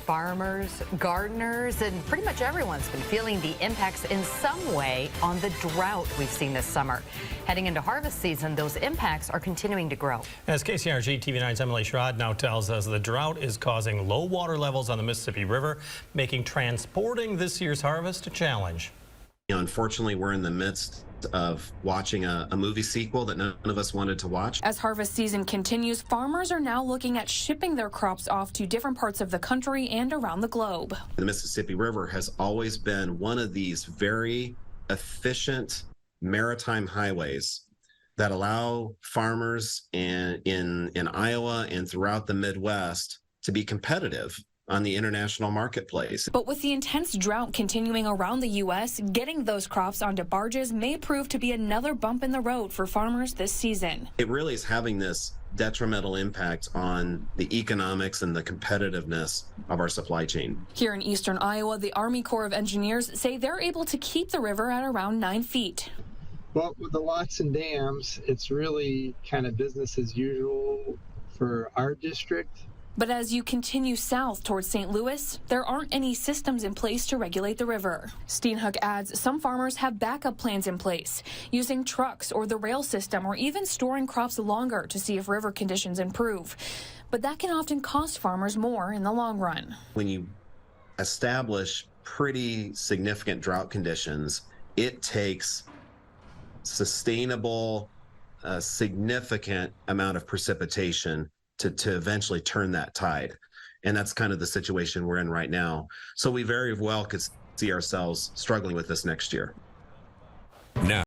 Farmers, gardeners, and pretty much everyone's been feeling the impacts in some way on the drought we've seen this summer. Heading into harvest season, those impacts are continuing to grow. As KCRG TV9's Emily Schrod now tells us, the drought is causing low water levels on the Mississippi River, making transporting this year's harvest a challenge. Unfortunately, we're in the midst of watching a movie sequel that none of us wanted to watch. As harvest season continues, farmers are now looking at shipping their crops off to different parts of the country and around the globe. The Mississippi River has always been one of these very efficient maritime highways that allow farmers in Iowa and throughout the Midwest to be competitive on the international marketplace. But with the intense drought continuing around the U.S., getting those crops onto barges may prove to be another bump in the road for farmers this season. It really is having this detrimental impact on the economics and the competitiveness of our supply chain. Here in eastern Iowa, the Army Corps of Engineers say they're able to keep the river at around 9 feet. Well, with the locks and dams, it's really kind of business as usual for our district. But as you continue south towards St. Louis, there aren't any systems in place to regulate the river. Steenhoek adds some farmers have backup plans in place, using trucks or the rail system, or even storing crops longer to see if river conditions improve. But that can often cost farmers more in the long run. When you establish pretty significant drought conditions, it takes sustainable, significant amount of precipitation to eventually turn that tide. And that's kind of the situation we're in right now. So we very well could see ourselves struggling with this next year. Now.